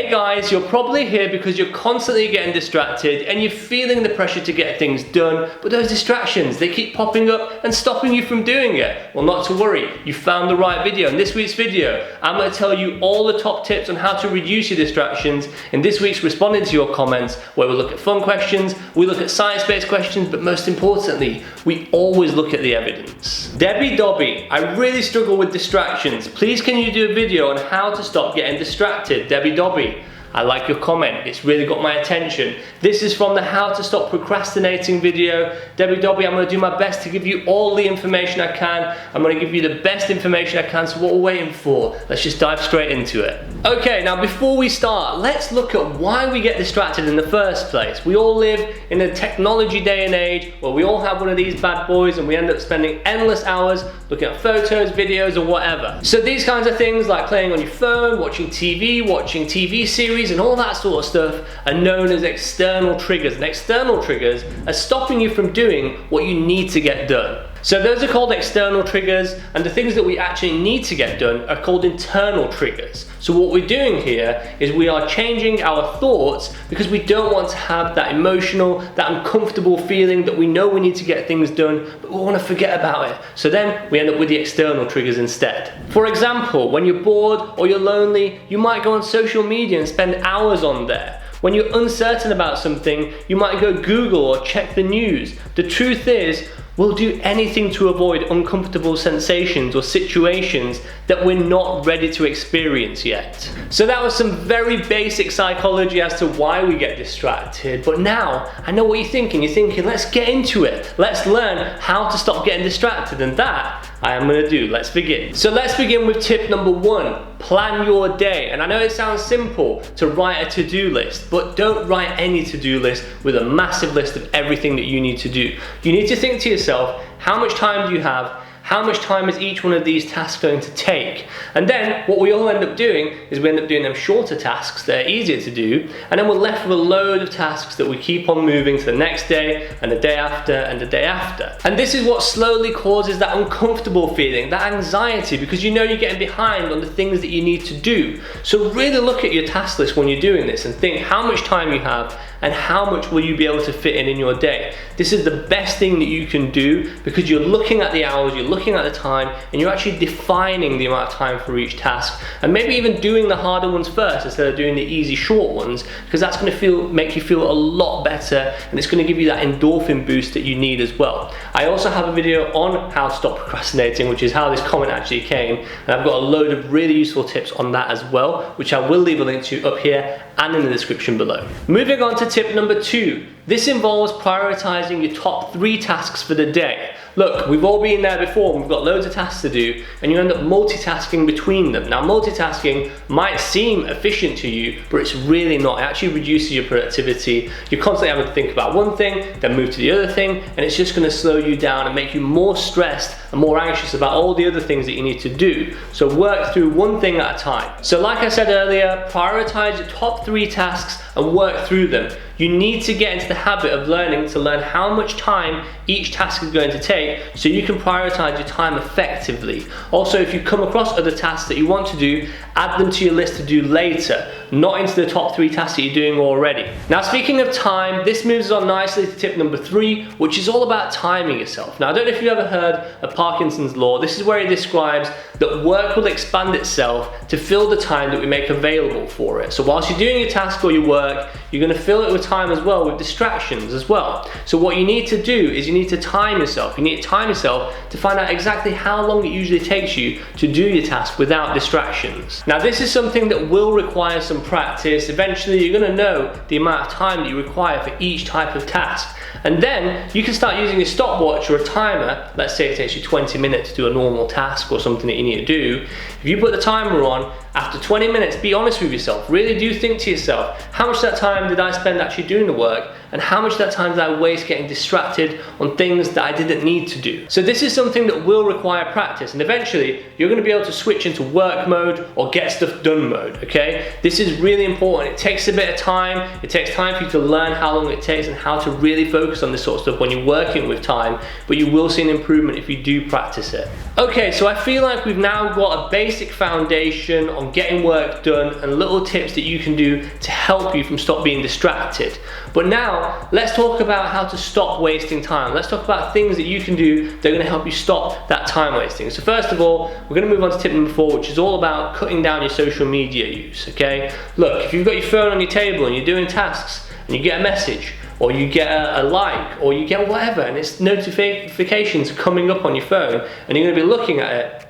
Hey guys, you're probably here because you're constantly getting distracted and you're feeling the pressure to get things done, but those distractions, they keep popping up and stopping you from doing it. Well, not to worry, you found the right video. In this week's video, I'm going to tell you all the top tips on how to reduce your distractions in this week's Responding to Your Comments, where we look at fun questions, we look at science-based questions, but most importantly, we always look at the evidence. Debbie Dobby, I really struggle with distractions. Please can you do a video on how to stop getting distracted? Debbie Dobby. I like your comment, it's really got my attention. This is from the How to Stop Procrastinating video. Debbie Dobby, I'm going to do my best to give you all the information I can. I'm going to give you the best information I can, so what we're waiting for, let's just dive straight into it. Okay, now before we start, let's look at why we get distracted in the first place. We all live in a technology day and age where we all have one of these bad boys and we end up spending endless hours looking at photos, videos, or whatever. So these kinds of things like playing on your phone, watching TV series, and all that sort of stuff are known as external triggers. And external triggers are stopping you from doing what you need to get done. So those are called external triggers, and the things that we actually need to get done are called internal triggers. So what we're doing here is we are changing our thoughts because we don't want to have that emotional, that uncomfortable feeling that we know we need to get things done, but we want to forget about it. So then we end up with the external triggers instead. For example, when you're bored or you're lonely, you might go on social media and spend hours on there. When you're uncertain about something, you might go Google or check the news. The truth is, we'll do anything to avoid uncomfortable sensations or situations that we're not ready to experience yet. So that was some very basic psychology as to why we get distracted, but now I know what you're thinking. You're thinking, let's get into it. Let's learn how to stop getting distracted, and that I am going to do. Let's begin. So let's begin with tip number 1. Plan your day. And I know it sounds simple to write a to-do list, but don't write any to-do list with a massive list of everything that you need to do. You need to think to yourself, how much time do you have? How much time is each one of these tasks going to take? And then what we all end up doing is we end up doing them shorter tasks that are easier to do, and then we're left with a load of tasks that we keep on moving to the next day and the day after and the day after. And this is what slowly causes that uncomfortable feeling, that anxiety, because you know you're getting behind on the things that you need to do. So really look at your task list when you're doing this and think how much time you have and how much will you be able to fit in your day. This is the best thing that you can do because you're looking at the hours, you're looking at the time, and you're actually defining the amount of time for each task, and maybe even doing the harder ones first instead of doing the easy short ones, because that's going to make you feel a lot better, and it's going to give you that endorphin boost that you need as well. I also have a video on how to stop procrastinating, which is how this comment actually came, and I've got a load of really useful tips on that as well, which I will leave a link to up here and in the description below. Moving on to tip number 2. This involves prioritizing your top 3 tasks for the day. Look, we've all been there before, we've got loads of tasks to do, and you end up multitasking between them. Now, multitasking might seem efficient to you, but it's really not. It actually reduces your productivity. You're constantly having to think about one thing, then move to the other thing, and it's just going to slow you down and make you more stressed and more anxious about all the other things that you need to do. So work through one thing at a time. So like I said earlier, prioritize your top 3 tasks and work through them. You need to get into the habit of learning how much time each task is going to take so you can prioritize your time effectively. Also, if you come across other tasks that you want to do, add them to your list to do later, not into the top 3 tasks that you're doing already. Now, speaking of time, this moves on nicely to tip number 3, which is all about timing yourself. Now, I don't know if you've ever heard of Parkinson's law. This is where he describes that work will expand itself to fill the time that we make available for it. So whilst you're doing your task or your work, you're going to fill it with time as well, with distractions as well. So what you need to do is you need to time yourself. You need to time yourself to find out exactly how long it usually takes you to do your task without distractions. Now, this is something that will require some practice. Eventually, you're going to know the amount of time that you require for each type of task. And then you can start using a stopwatch or a timer. Let's say it takes you 20 minutes to do a normal task or something that you need to do. If you put the timer on, after 20 minutes, be honest with yourself. Really do think to yourself, how much of that time did I spend actually doing the work? and how much of that time did I waste getting distracted on things that I didn't need to do. So this is something that will require practice, and eventually you're going to be able to switch into work mode or get stuff done mode, okay? This is really important. It takes a bit of time. It takes time for you to learn how long it takes and how to really focus on this sort of stuff when you're working with time, but you will see an improvement if you do practice it. Okay, so I feel like we've now got a basic foundation on getting work done and little tips that you can do to help you from stop being distracted. But now, let's talk about how to stop wasting time. Let's talk about things that you can do that are going to help you stop that time wasting. So first of all, we're going to move on to tip number 4, which is all about cutting down your social media use, okay? Look, if you've got your phone on your table and you're doing tasks and you get a message, or you get a like, or you get whatever, and it's notifications coming up on your phone, and you're going to be looking at it,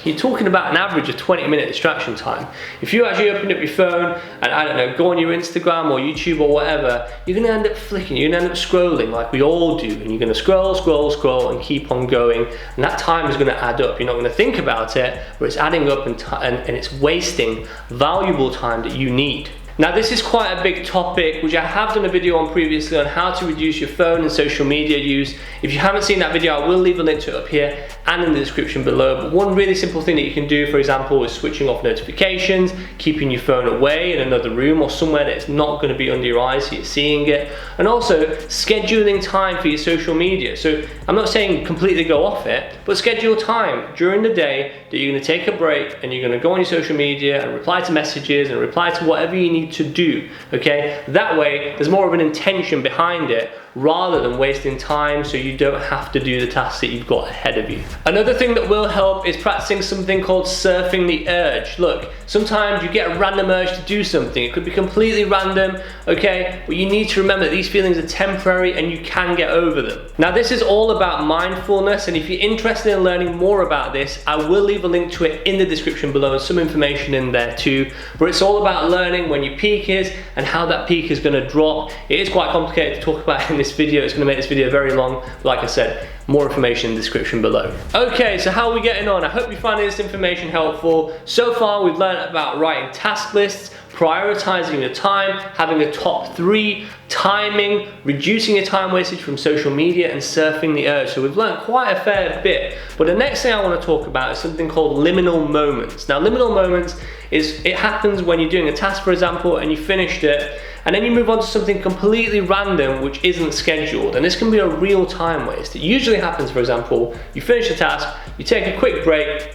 you're talking about an average of 20-minute distraction time. If you actually open up your phone and, I don't know, go on your Instagram or YouTube or whatever, you're going to end up flicking, you're going to end up scrolling like we all do, and you're going to scroll and keep on going, and that time is going to add up. You're not going to think about it, but it's adding up and it's wasting valuable time that you need. Now this is quite a big topic, which I have done a video on previously on how to reduce your phone and social media use. If you haven't seen that video, I will leave a link to it up here and in the description below. But one really simple thing that you can do, for example, is switching off notifications, keeping your phone away in another room or somewhere that's not going to be under your eyes so you're seeing it, and also scheduling time for your social media. So I'm not saying completely go off it, but schedule time during the day that you're going to take a break and you're going to go on your social media and reply to messages and reply to whatever you need to do, okay? That way there's more of an intention behind it rather than wasting time so you don't have to do the tasks that you've got ahead of you. Another thing that will help is practicing something called surfing the urge. Look, sometimes you get a random urge to do something. It could be completely random, okay? But you need to remember that these feelings are temporary and you can get over them. Now this is all about mindfulness, and if you're interested in learning more about this, I will leave a link to it in the description below and some information in there too. But it's all about learning when your peak is and how that peak is going to drop. It is quite complicated to talk about in this video. It's going to make this video very long. Like I said, more information in the description below. Okay, so how are we getting on? I hope you're finding this information helpful. So far we've learned about writing task lists, prioritizing your time, having a top 3, timing, reducing your time wastage from social media, and surfing the urge. So we've learned quite a fair bit. But the next thing I want to talk about is something called liminal moments. Now liminal moments is, it happens when you're doing a task, for example, and you finished it, and then you move on to something completely random which isn't scheduled, and this can be a real time waste. It usually happens, for example, you finish a task, you take a quick break,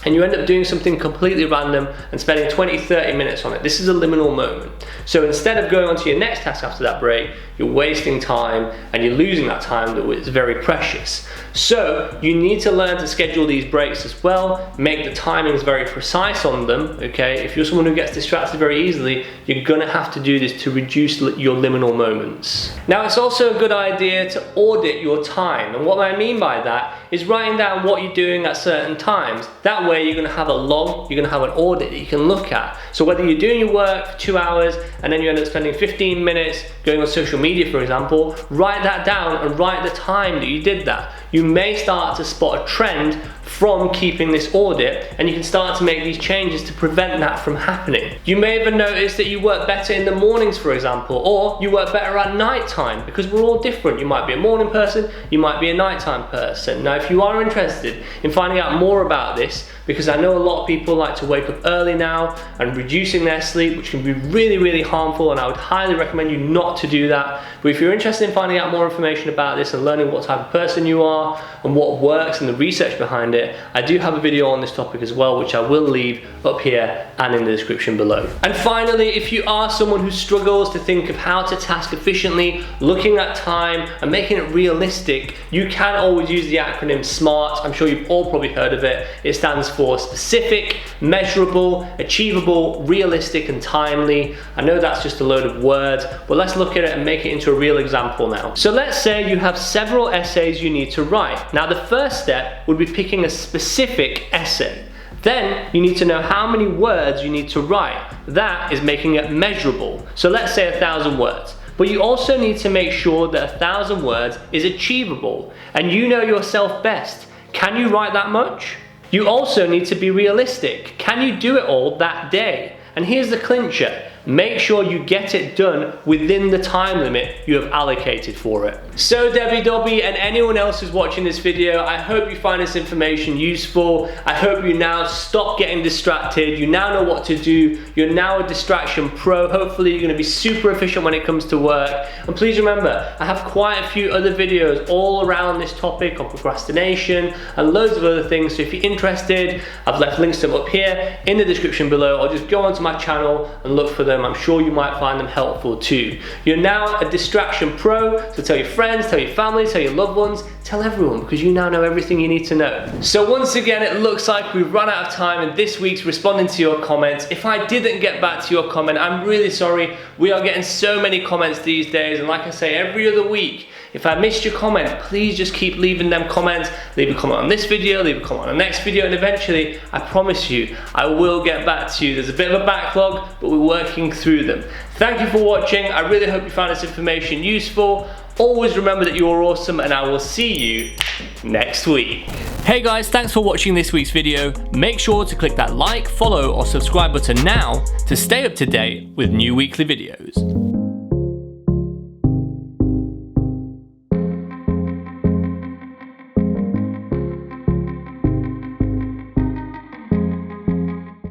and you end up doing something completely random and spending 20-30 minutes on it. This is a liminal moment. So instead of going on to your next task after that break, you're wasting time and you're losing that time that is very precious. So you need to learn to schedule these breaks as well, make the timings very precise on them, okay? If you're someone who gets distracted very easily, you're gonna have to do this to reduce your liminal moments. Now it's also a good idea to audit your time, and what I mean by that is writing down what you're doing at certain times. That way you're gonna have a log, you're gonna have an audit that you can look at. So whether you're doing your work for 2 hours and then you end up spending 15 minutes going on social media, for example, write that down and write the time that you did that. You may start to spot a trend from keeping this audit, and you can start to make these changes to prevent that from happening. You may even notice that you work better in the mornings, for example, or you work better at night time, because we're all different. You might be a morning person, you might be a nighttime person. Now if you are interested in finding out more about this, because I know a lot of people like to wake up early now and reducing their sleep, which can be really harmful, and I would highly recommend you not to do that. But if you're interested in finding out more information about this and learning what type of person you are and what works and the research behind it, I do have a video on this topic as well, which I will leave up here and in the description below. And finally, if you are someone who struggles to think of how to task efficiently, looking at time and making it realistic, you can always use the acronym SMART. I'm sure you've all probably heard of it. It stands for specific, measurable, achievable, realistic, and timely. I know that's just a load of words, but let's look at it and make it into a real example now. So let's say you have several essays you need to write. Now the first step would be picking a specific essay. Then you need to know how many words you need to write. That is making it measurable. So let's say 1,000 words. But you also need to make sure that 1,000 words is achievable, and you know yourself best. Can you write that much? You also need to be realistic. Can you do it all that day? And here's the clincher. make sure you get it done within the time limit you have allocated for it. So Debbie Dobby and anyone else who's watching this video, I hope you find this information useful. I hope you now stop getting distracted. You now know what to do. You're now a distraction pro. Hopefully you're going to be super efficient when it comes to work. And please remember, I have quite a few other videos all around this topic on procrastination and loads of other things. So if you're interested, I've left links to them up here in the description below, or just go onto my channel and look for them. I'm sure you might find them helpful too. You're now a distraction pro, so tell your friends, tell your family, tell your loved ones, tell everyone, because you now know everything you need to know. So once again, it looks like we've run out of time in this week's responding to your comments. If I didn't get back to your comment, I'm really sorry. We are getting so many comments these days, and like I say, every other week, if I missed your comment, please just keep leaving them comments. Leave a comment on this video, leave a comment on the next video, and eventually, I promise you, I will get back to you. There's a bit of a backlog, but we're working through them. Thank you for watching. I really hope you found this information useful. Always remember that you are awesome, and I will see you next week. Hey guys, thanks for watching this week's video. Make sure to click that like, follow, or subscribe button now to stay up to date with new weekly videos.